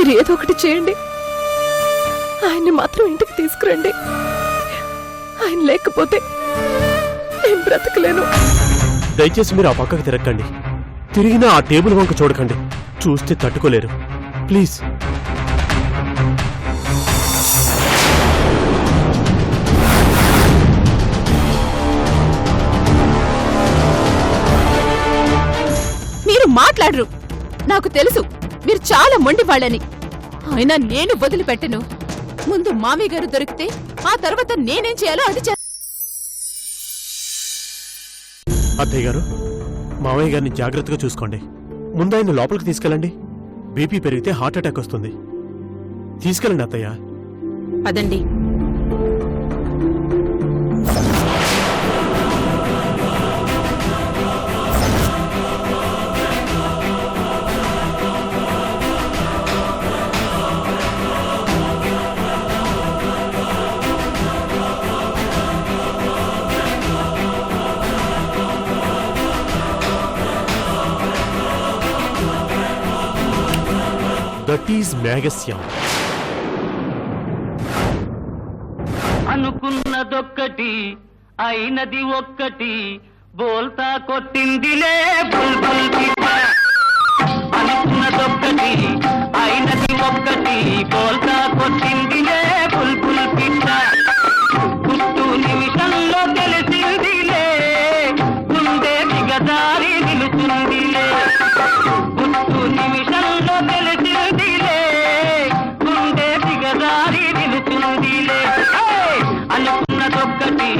మీరు ఏదో ఒకటి చేయండి. ఆయన్ని మాత్రం ఇంటికి తీసుకురండి. ఆయన లేకపోతే నేను బ్రతకలేను. దయచేసి మీరు ఆ పక్కకు తిరగండి. తిరిగినా ఆ టేబుల్ వంక చూడకండి. చూస్తే తట్టుకోలేరు. ప్లీజ్. మీరు మాట్లాడరు. నాకు తెలుసు మీరు చాలా మొండి వాళ్ళని. అయినా నేను వదిలిపెట్టను. ముందు మామయ్య గారు దొరికితే ఆ తర్వాత నేనేం చేయాలో అది అత్తయ్య గారు, మామయ్య గారిని జాగ్రత్తగా చూసుకోండి. ముందు ఆయన లోపలికి తీసుకెళ్ళండి. బీపీ పెరిగితే హార్ట్ అటాక్ వస్తుంది. తీసుకెళ్ళండి అత్తయ్య. అదండి. That is మ్యాగస్యం. అనుకున్నదొక్కటి అయినది ఒక్కటి, బోల్తా కొట్టిందిలే బుల్బుల్ పిట్ట. అనుకున్నదొక్కటి అయినది ఒక్కటి, బోల్తా కొట్టిందిలే బుల్బుల్ పిట్ట. పుట్టు నిమిషంలో తెలిసిందిలే, గుండె దిగదారి నిలుచుందిలే. పుట్టు నిమిషంలో తెలిసిందిలే, గుండె దిగదారి నిలుచుందిలే. అనుకున్నదొక్కటి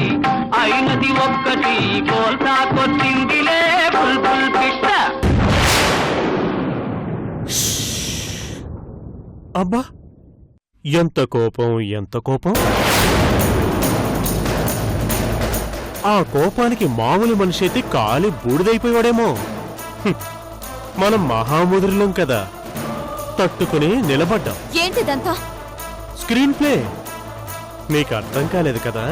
అయినది ఒక్కటి, బోల్తా కొట్టిందిలే బుల్బుల్ పిట్ట. అబ్బా, ఎంత కోపం, ఎంత కోపం! ఆ కోపానికి మామూలు మనిషి అయితే కాలి బూడిదైపోయాడేమో. మనం మహాముదురులం కదా, తట్టుకుని నిలబడ్డాం. ఏంటిదంతా? Screen play. నీకు అర్థం కాలేదు కదా.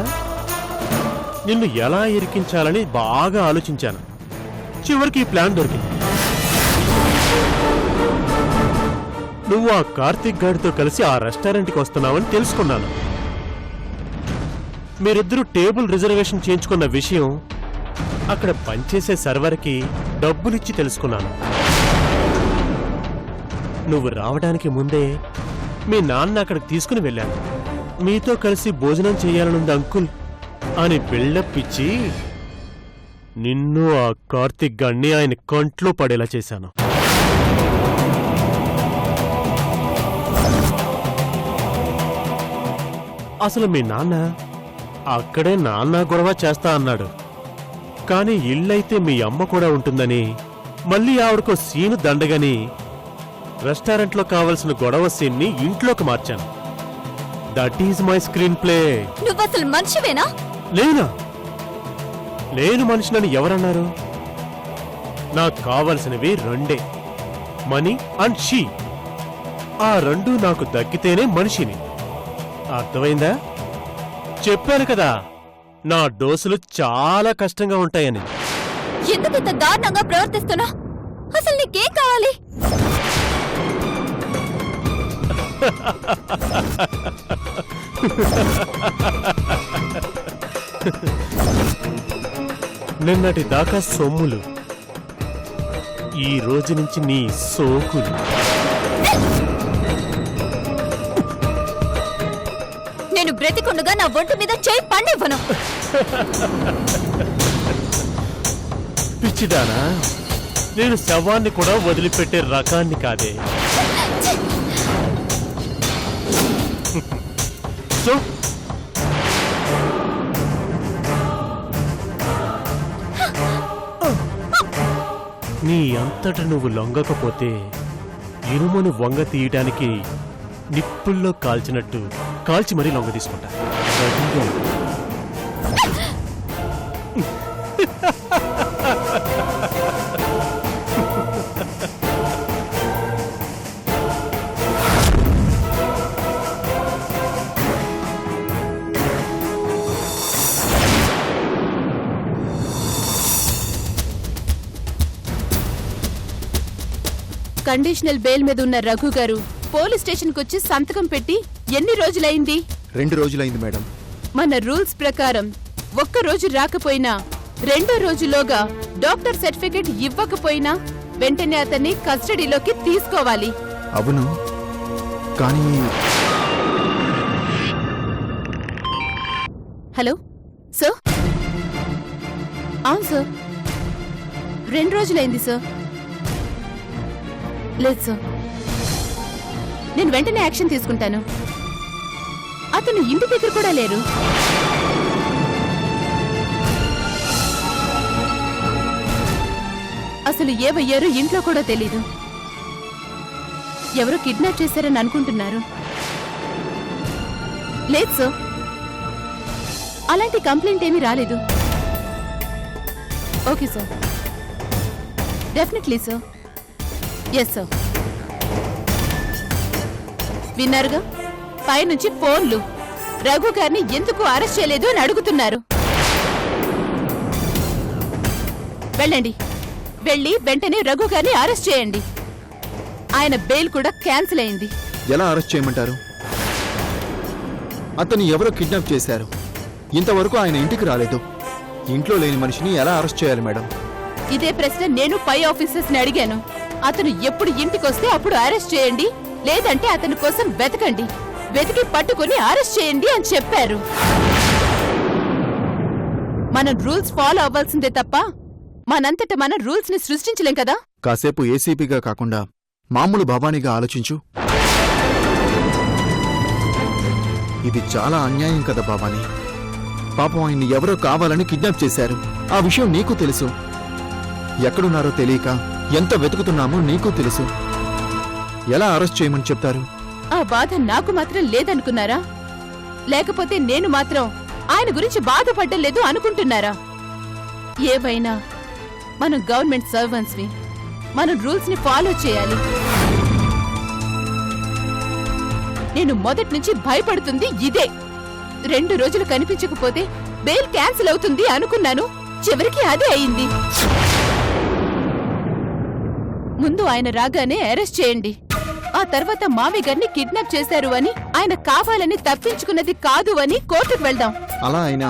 నిన్ను ఎలా ఇరికించాలని బాగా ఆలోచించాను. చివరికి ఈ ప్లాన్ దొరికింది. నువ్వు ఆ కార్తిక్ గాడితో కలిసి ఆ రెస్టారెంట్కి వస్తున్నావని తెలుసుకున్నాను. మీరిద్దరూ టేబుల్ రిజర్వేషన్ చేయించుకున్న విషయం అక్కడ పనిచేసే సర్వర్కి డబ్బులిచ్చి తెలుసుకున్నాను. నువ్వు రావడానికి ముందే మీ నాన్న అక్కడికి తీసుకుని వెళ్ళాను. మీతో కలిసి భోజనం చేయాలనుంది అంకుల్ అని బిల్డప్ ఇచ్చి నిన్ను ఆ కార్తిక్ గాడిని ఆయన కంట్లో పడేలా చేశాను. అసలు మీ నాన్న అక్కడే నాన్న గొడవ చేస్తా అన్నాడు. కాని ఇళ్ళైతే మీ అమ్మ కూడా ఉంటుందని మళ్ళీ ఆవిడకో సీను దండగని రెస్టారెంట్లో కావలసిన గొడవ సీన్ని ఇంట్లోకి మార్చాను. That is my screenplay. నువ్వసలు మనిషివేనా? లేనా? నేను మనిషినని ఎవరన్నారు? నాకు కావలసినవి రెండే, మనీ అండ్ షీ. ఆ రెండు నాకు దక్కితేనే మనిషిని. అర్థమైందా? చెప్పాను కదా, నా డోసులు చాలా కష్టంగా ఉంటాయని. ఎందుకు ఇంత దారుణంగా ప్రవర్తిస్తున్నా? అసలు నీకేం కావాలి? నిన్నటి దాకా సొమ్ములు, ఈ రోజు నుంచి నీ సోకులు. నేను బ్రతికుండగా నా ఒంటి మీద చేయి పండివ్వను. పిచ్చిదానా, నేను శవాన్ని కూడా వదిలిపెట్టే రకాన్ని కాదే. సో నీ అంతట నువ్వు లొంగకపోతే ఇనుమును వంగ తీయటానికి నిప్పుల్లో కాల్చినట్టు కాల్చి మరీ లొంగ తీసుకుంటా. కండిషనల్ బెయిల్ మీద ఉన్న రఘు గారు పోలీస్ స్టేషన్కి వచ్చి సంతకం పెట్టి ఎన్ని రోజులైంది? 2 రోజులైంది మేడం. మన రూల్స్ ప్రకారం ఒక్క రోజు రాకపోయినా 2వ రోజులోగా డాక్టర్ సర్టిఫికెట్ ఇవ్వకపోయినా వెంటనే అతన్ని కస్టడీలోకి తీసుకోవాలి. అవును, కానీ హలో సార్. అవును సార్, 2 రోజులైంది సార్. లేదు సార్, నేను వెంటనే యాక్షన్ తీసుకుంటాను. అతను ఇంటి దగ్గర కూడా లేరు. అసలు ఏవయ్యారో ఇంట్లో కూడా తెలీదు. ఎవరో కిడ్నాప్ చేశారని అనుకుంటున్నారు. లేదు సార్, అలాంటి కంప్లైంట్ ఏమీ రాలేదు. Okay sir, definitely sir. Yes sir. విన్నారుగా, పైనుంచి ఫోన్లు. రఘు గారిని ఎందుకు అరెస్ట్ చేయలేదు అని అడుగుతున్నారు. వెళ్ళండి, వెళ్ళి వెంటనే రఘు గారిని అరెస్ట్ చేయండి. ఆయన బెయిల్ కూడా క్యాన్సిల్ అయింది. ఎలా అరెస్ట్ చేయమంటారు? అతన్ని ఎవరో కిడ్నాప్ చేశారు. ఇంతవరకు ఆయన ఇంటికి రాలేదు. ఇంట్లో లేని మనిషిని ఎలా అరెస్ట్ చేయాలి మేడం? ఇదే ప్రశ్న నేను పై ఆఫీసర్స్ ని అడిగాను. అతను ఎప్పుడు ఇంటికొస్తే అప్పుడు అరెస్ట్ చేయండి, లేదంటే అతని కోసం వెతకండి, వెతికి పట్టుకుని అరెస్ట్ చేయండి అని చెప్పారు. మనం రూల్స్ ఫాలో అవ్వాల్సిందే తప్ప మనంతట మన రూల్స్ ని సృష్టించలేం కదా. కాసేపు ఏసీపీగా కాకుండా మామూలు భవానీగా ఆలోచించు. ఇది చాలా అన్యాయం కదా భవానీ. పాపం ఆయన్ని ఎవరో కావాలని కిడ్నాప్ చేశారు. ఆ విషయం నీకు తెలుసు. ఎక్కడున్నారో తెలియక ఎంత వెతుకుతున్నామో నీకు తెలుసు. ఎలా అరెస్ట్ చేయమని చెప్తారు? ఆ బాధ నాకు మాత్రం లేదనుకున్నారా? లేకపోతే నేను మాత్రం ఆయన గురించి బాధపడ్డం లేదు అనుకుంటున్నారా? ఏవైనా మనం గవర్నమెంట్ సర్వెంట్స్ ని, మనం రూల్స్ ని ఫాలో చేయాలి. నేను మొదటి నుంచి భయపడుతుంది ఇదే. 2 రోజులు కనిపించకపోతే బెయిల్ క్యాన్సిల్ అవుతుంది అనుకున్నాను. చివరికి అదే అయింది. ముందు ఆయన రాగానే అరెస్ట్ చేయండి. ఆ తర్వాత మావి గారిని కిడ్నాప్ చేశారు అని, ఆయన కావాలని తప్పించుకున్నది కాదు అని కోర్టుకు వెళ్దాం. అలా అయినా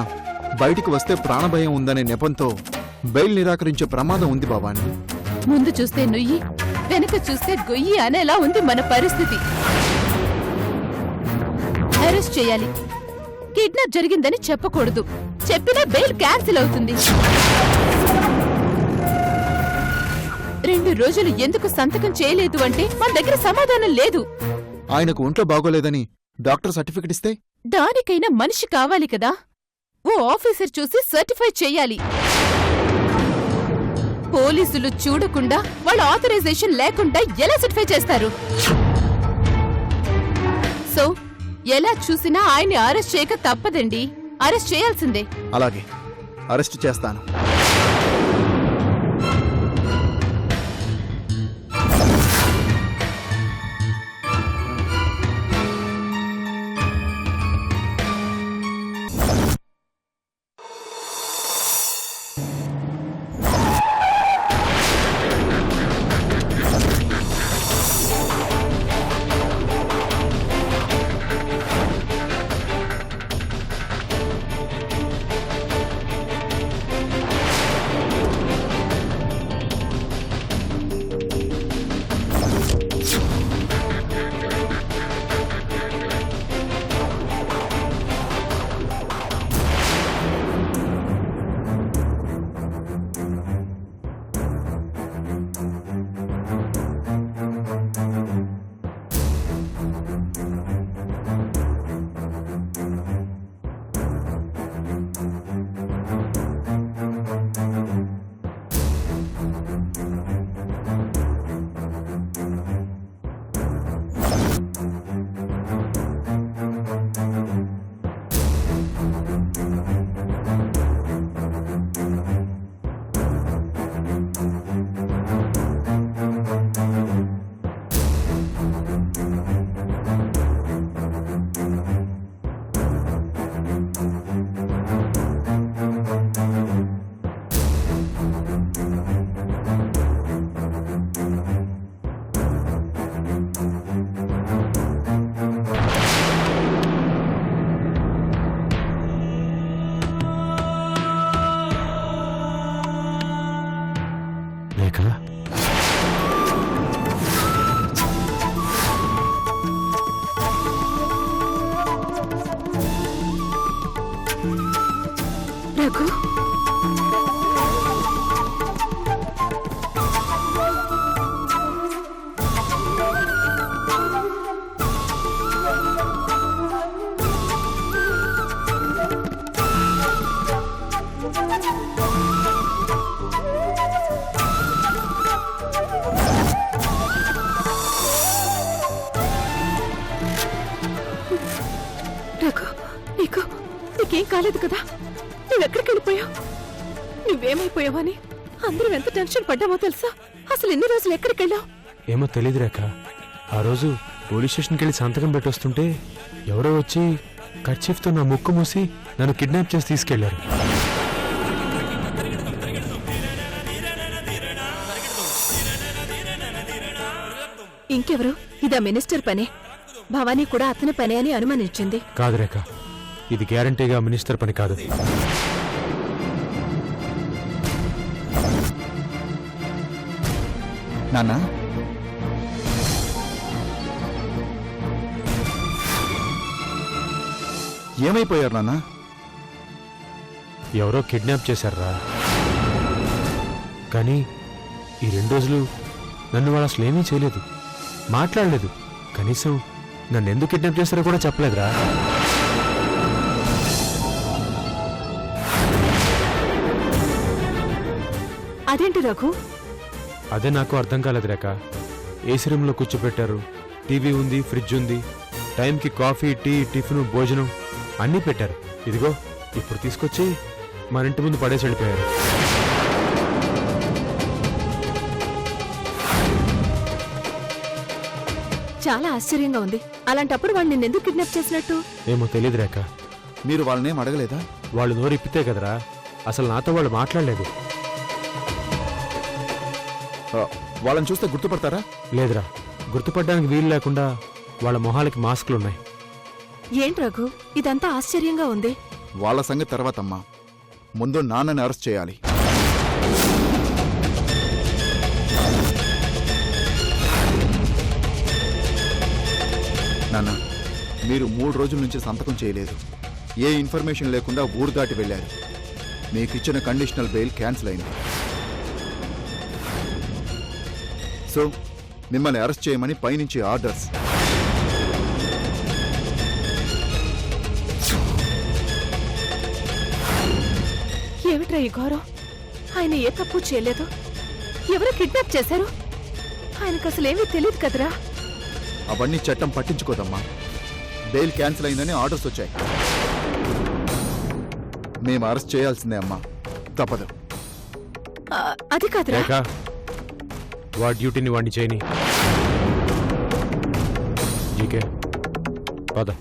బయటికి వస్తే ప్రాణభయం ఉందనే నెపంతో బెయిల్ నిరాకరించే ప్రమాదం ఉంది భవానీ. ముందు చూస్తే నుయ్యి, వెనక చూస్తే గొయ్యి అనేలా ఉంది మన పరిస్థితి. అరెస్ట్ చేయాలి. కిడ్నాప్ జరిగిందని చెప్పకూడదు. చెప్పినా బెయిల్ క్యాన్సిల్ అవుతుంది. 2 రోజులు ఎందుకు సంతకం చేయలేదు అంటే మన దగ్గర సమాధానం లేదు. ఆయనకు ఒంట్లో బాగోలేదని డాక్టర్ సర్టిఫికెట్ ఇస్తే? దానికైనా మనిషి కావాలి కదా. ఓ ఆఫీసర్ చూసి సర్టిఫై చెయ్యాలి. పోలీసులు చూడకుండా, వాళ్ళ ఆథరైజేషన్ లేకుండా ఎలా సర్టిఫై చేస్తారు? సో ఎలా చూసినా ఆయన్ని అరెస్ట్ చేయక తప్పదండి. అరెస్ట్ చేయాల్సిందే. అలాగే, అరెస్ట్ చేస్తాను. రఘు రఘు నీకేం కాలేదు కదా? నువ్వెక్కడికి వెళ్ళిపోయావు? నువ్వేమైపోయావని అందరం ఎంత టెన్షన్ పడ్డామో తెలుసా? అసలు ఎన్ని రోజులు ఎక్కడికి వెళ్ళావు? ఏమో తెలియదు రేఖ. ఆ రోజు పోలీస్ స్టేషన్కి వెళ్ళి సంతకం పెట్టొస్తుంటే ఎవరో వచ్చి కర్చీఫ్తో నా ముక్కు మూసి నన్ను కిడ్నాప్ చేసి తీసుకెళ్లారు. ఇంకెవరు? ఇదా మినిస్టర్ పనే. భవానీ కూడా అతని పనే అని అనుమానించింది. కాదు రేఖ, ఇది గ్యారంటీగా మినిస్టర్ పని కాదు. నాన్న, ఏమైపోయారు నాన్న? ఎవరో కిడ్నాప్ చేశారా. కానీ ఈ 2 రోజులు నన్ను వాళ్ళు అసలు ఏమీ చేయలేదు, మాట్లాడలేదు. కనీసం నన్ను ఎందుకు కిడ్నాప్ చేస్తారో కూడా చెప్పలేదురా. అదేంటి రఘు? అదే నాకు అర్థం కాలేదు రేఖ. ఏసీ రూమ్లో కూర్చోపెట్టారు, టీవీ ఉంది, ఫ్రిడ్జ్ ఉంది, టైంకి కాఫీ, టీ, టిఫిన్, భోజనం అన్నీ పెట్టారు. ఇదిగో ఇప్పుడు తీసుకొచ్చి మన ఇంటి ముందు పడేసి వెళ్ళిపోయారు. చాలా ఆశ్చర్యంగా ఉంది. అలాంటప్పుడు వాడు నిన్నెందుకు కిడ్నాప్ చేసినట్టు? ఏమో తెలియదు రేఖ. మీరు వాళ్ళనేం అడగలేదా? వాళ్ళు నోరిప్పితే కదరా, అసలు నాతో వాళ్ళు మాట్లాడలేదు. వాళ్ళని చూస్తే గుర్తుపడతారా? లేదురా, గుర్తుపడడానికి వీలు లేకుండా వాళ్ళ మొహాలకి మాస్కులున్నాయి. ఏంటి రఘు, ఇదంతా ఆశ్చర్యంగా ఉంది. వాళ్ళ సంగతి తర్వాతమ్మా, ముందు నాన్నని అరెస్ట్ చేయాలి. నాన్న, మీరు 3 రోజుల నుంచి సంతకం చేయలేదు, ఏ ఇన్ఫర్మేషన్ లేకుండా ఊరు దాటి వెళ్ళారు. మీకు ఇచ్చిన కండిషనల్ బెయిల్ క్యాన్సిల్ అయింది. సో మిమ్మల్ని అరెస్ట్ చేయమని పైనుంచి ఆర్డర్స్. ఏమిట్రా ఈ ఘోరం? ఆయన ఏ తప్పు చేయలేదు. ఎవరు కిడ్నాప్ చేశారు? ఆయనకు అసలేమీ తెలియదు కదరా. అవన్నీ చట్టం పట్టించుకోదమ్మా. బెయిల్ క్యాన్సిల్ అయిందని ఆర్డర్స్ వచ్చాయి. మేము అరెస్ట్ చేయాల్సిందే అమ్మా, తప్పదు. అది కాదురా. రేఖ, వాడి డ్యూటీని వాడిని చేయని. జీకే పద.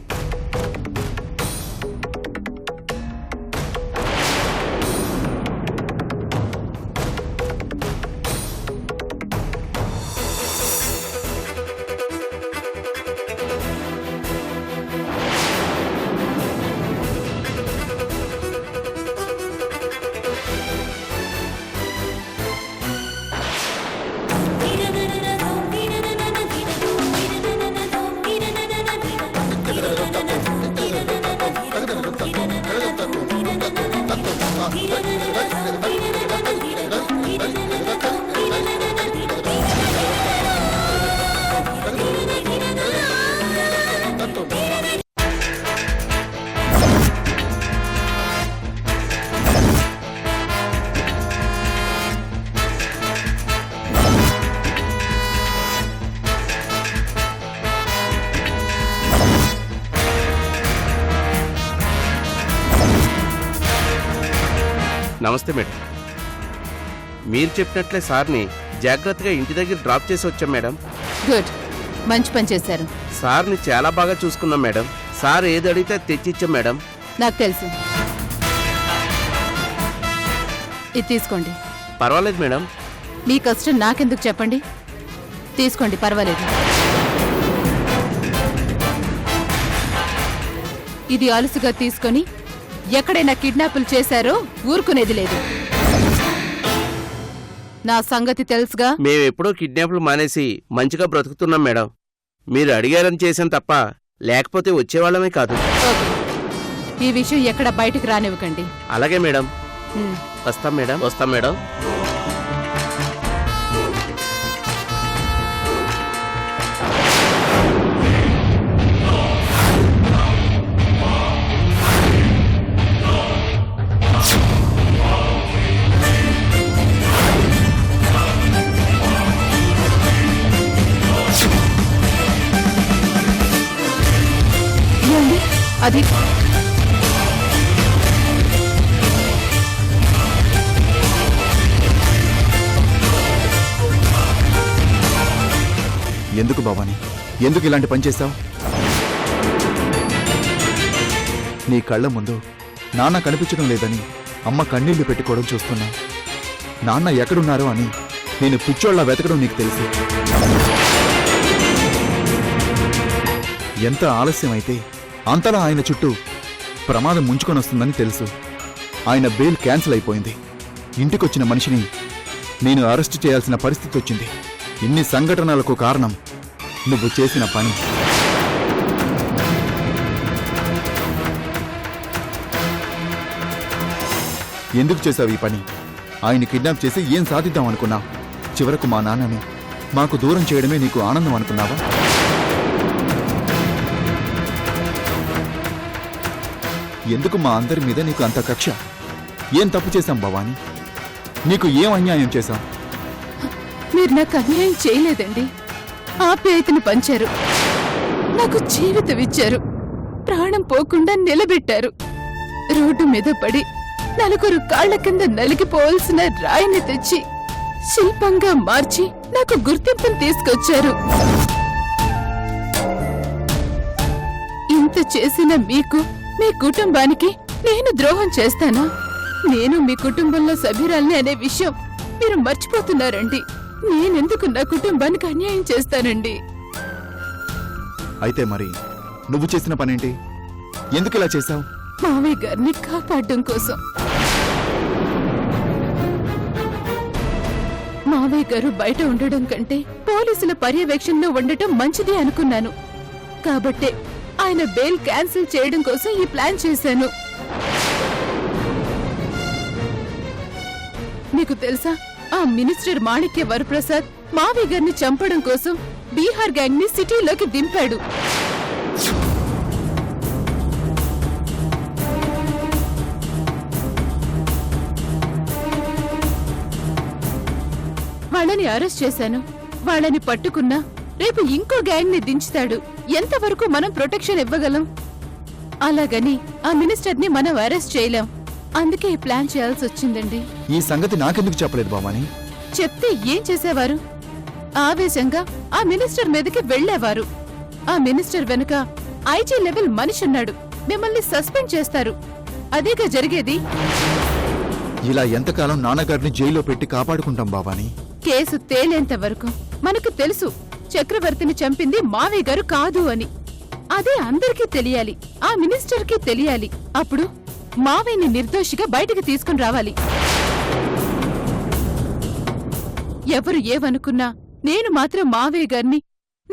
నమస్తే మేడం. మీరు చెప్పినట్లే సార్ని జాగ్రత్తగా ఇంటి దగ్గర డ్రాప్ చేసి వచ్చాం మేడం. గుడ్, మంచి పని చేశారు. సార్ని చాలా బాగా చూసుకున్నాం మేడం. సార్ ఏది అడిగితే తెచ్చిచ్చాం మేడం. నాకు తెలుసు. ఇది తీసుకోండి. పర్వాలేదు మేడం. మీ కష్టం నాకెందుకు చెప్పండి. తీసుకోండి, పర్వాలేదు. ఇది అలుసుగా తీసుకొని ఎక్కడైనా కిడ్నాపులు చేశారో ఊరుకునేది లేదు. నా సంగతి తెలుసుగా. మేమెప్పుడో కిడ్నాప్లు మానేసి మంచిగా బ్రతుకుతున్నాం మేడం. మీరు అడిగారని చేశాం తప్ప లేకపోతే వచ్చేవాళ్ళమే కాదు. ఓకే, ఈ విషయం ఎక్కడ బయటకు రానివ్వకండి. అలాగే మేడం. ఉమ్. వస్తాం మేడం. వస్తాం మేడం. ఏమండి? అది ఎందుకు భవాని, ఎందుకు ఇలాంటి పని చేశావు? నీ కళ్ళ ముందు నాన్న కనిపించడం లేదని అమ్మ కన్నీళ్లు పెట్టుకోవడం చూస్తున్నా. నాన్న ఎక్కడున్నారో అని నేను పిచ్చోళ్లా వెతకడం నీకు తెలుసు. ఎంత ఆలస్యమైతే అంతలా ఆయన చుట్టూ ప్రమాదం ముంచుకొని వస్తుందని తెలుసు. ఆయన బెయిల్ క్యాన్సిల్ అయిపోయింది. ఇంటికొచ్చిన మనిషిని నేను అరెస్ట్ చేయాల్సిన పరిస్థితి వచ్చింది. ఇన్ని సంఘటనలకు కారణం నువ్వు చేసిన పని. ఎందుకు చేశావు ఈ పని? ఆయన్ని కిడ్నాప్ చేసి ఏం సాధిద్దాం అనుకున్నావు? చివరకు మా నాన్నని మాకు దూరం చేయడమే నీకు ఆనందం అనుకున్నావా? ఎందుకు మా అందరి మీద నీకు అంత కక్ష? ఏం తప్పు చేశాం భవాని? నీకు ఏం అన్యాయం చేశాం? మీరు నాకు అన్యాయం చేయలేదండి. ఆప్యాయతను పంచారు, నాకు జీవితం ఇచ్చారు, ప్రాణం పోకుండా నిలబెట్టారు. రోడ్డు మీద పడి నలుగురు కాళ్ల కింద నలిగిపోవలసిన రాయిని తెచ్చి శిల్పంగా మార్చి నాకు గుర్తింపును తీసుకొచ్చారు. ఇంత చేసిన మీకు, మీ కుటుంబానికి నేను ద్రోహం చేస్తానా? నేను మీ కుటుంబంలో సభ్యురాల్ని అనే విషయం మీరు మర్చిపోతున్నారండి. నేనెందుకు నా కుటుంబానికి అన్యాయం చేస్తానండి? అయితే మరి నువ్వు చేసిన పనేంటి? ఎందుకు ఇలా చేశావు? మావయ్య గారిని కాపాడడం కోసం. మావయ్య గారు బయట ఉండడం కంటే పోలీసుల పర్యవేక్షణలో ఉండటం మంచిది అనుకున్నాను. కాబట్టే ఆయన బెయిల్ క్యాన్సిల్ చేయడం కోసం ఈ ప్లాన్ చేశాను. మీకు తెలుసా, ఆ మినిస్టర్ మాణిక్య వరప్రసాద్ మావయ్య గారిని చంపడం కోసం బీహార్ గ్యాంగ్ ని సిటీలోకి దింపాడు. వాళ్ళని అరెస్ట్ చేశాను. వాళ్ళని పట్టుకున్నా రేపు ఇంకో గ్యాంగ్ ని దించుతాడు. ఎంతవరకు మనం ప్రొటెక్షన్ ఇవ్వగలం? అలాగని ఆ మినిస్టర్ ని మనం అరెస్ట్ చేయలేం. అందుకే ఈ ప్లాన్ చేయాల్సి వచ్చిందండి. ఈ సంగతి నాకెందుకు చెప్పలేదు భవాని? చెప్తే ఏం చేసేవారు? ఆవేశంగా ఆ మినిస్టర్ మీదకి వెళ్లేవారు. ఆ మినిస్టర్ వెనుక ఐజీ లెవెల్ మనిషి ఉన్నాడు. మిమ్మల్ని సస్పెండ్ చేస్తారు. అదేగా జరిగేది. ఇలా ఎంతకాలం నాన్నగారిని జైల్లో పెట్టి కాపాడుకుంటాం భవాని? కేసు తేలేంత వరకు మనకు తెలుసు చక్రవర్తిని చంపింది మావయ్య గారు కాదు అని. అదే అందరికీ తెలియాలి, ఆ మినిస్టర్ కి తెలియాలి. అప్పుడు మావయ్యని నిర్దోషిగా బయటకు తీసుకుని రావాలి. ఎవరు ఏమనుకున్నా నేను మాత్రం మావయ్య గారిని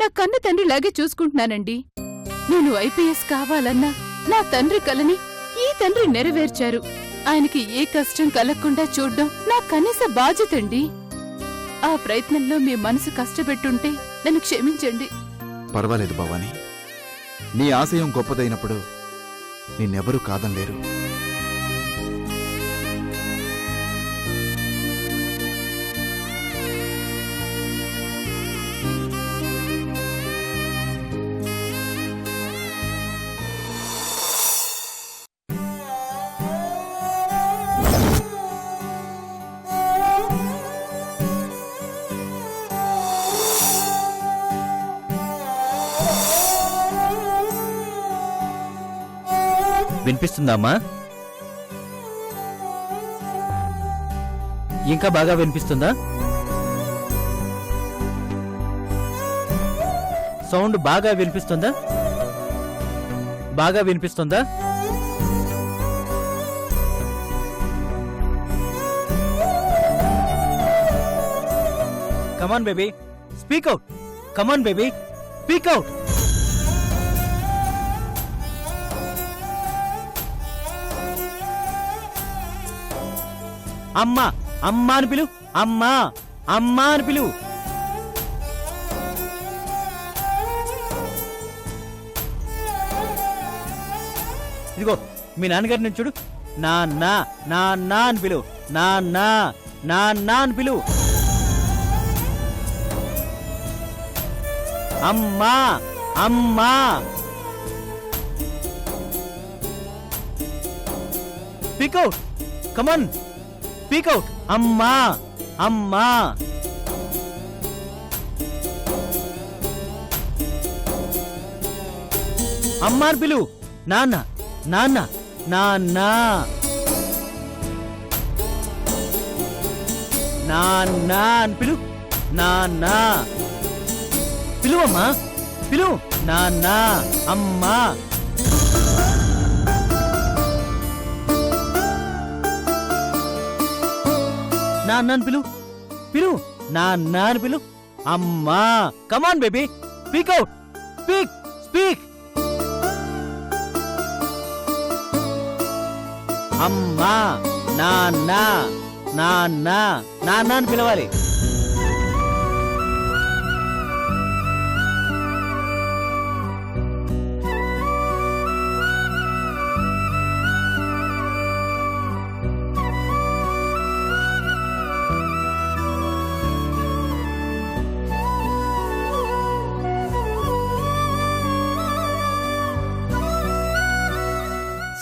నా కన్న తండ్రిలాగే చూసుకుంటున్నానండి. నేను ఐపీఎస్ కావాలన్నా నా తండ్రి కలని ఈ తండ్రి నెరవేర్చారు. ఆయనకి ఏ కష్టం కలగకుండా చూడ్డం నా కనీస బాధ్యతండి. ఆ ప్రయత్నంలో మీ మనసు కష్టపెట్టుంటే నన్ను క్షమించండి. పర్వాలేదు భవాని, నీ ఆశయం గొప్పదైనప్పుడు నిన్నెవరూ కాదనలేరు. వినిపిస్తుందమ్మా? ఇంకా బాగా వినిపిస్తుందా? సౌండ్ బాగా వినిపిస్తుందా? బాగా వినిపిస్తుందా? Come on baby, speak out. Come on baby, speak out. అమ్మా అమ్మా అని పిలు. అమ్మా అమ్మా అని పిలు. ఇదిగో మీ నాన్నగారి నుంచి చూడు. నాన్న నాన్న అని పిలు. నాన్న నాన్న అని పిలు. అమ్మా అమ్మా. Speak out. Come on speak out. అమ్మా అమ్మా. అమ్మా అని పిలు. నాన్న నాన్న నాన్న నాన్న అని పిలు. నాన్న పిలువమ్మా పిలు. నాన్న అమ్మా. నాన్న అని పిలు. పిలు. నాన్న అని పిలు. అమ్మా. Come on baby speak out. Speak speak. అమ్మా నాన్న నాన్న నాన్న అని పిలవాలి.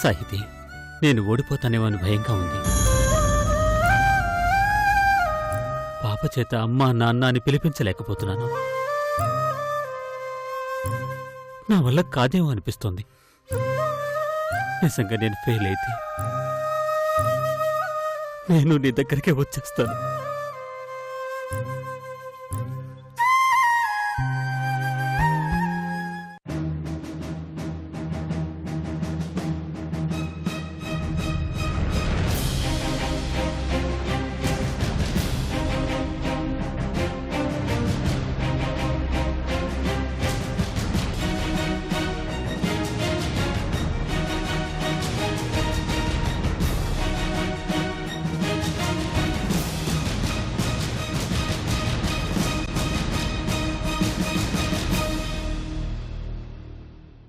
సాహితి, నేను ఓడిపోతానేమో అని భయంగా ఉంది. పాప చేత అమ్మా నాన్న అని పిలిపించలేకపోతున్నాను. నా వల్ల కాదేమో అనిపిస్తోంది. నిజంగా నేను ఫెయిల్ అయితే నేను నీ దగ్గరికే వచ్చేస్తాను.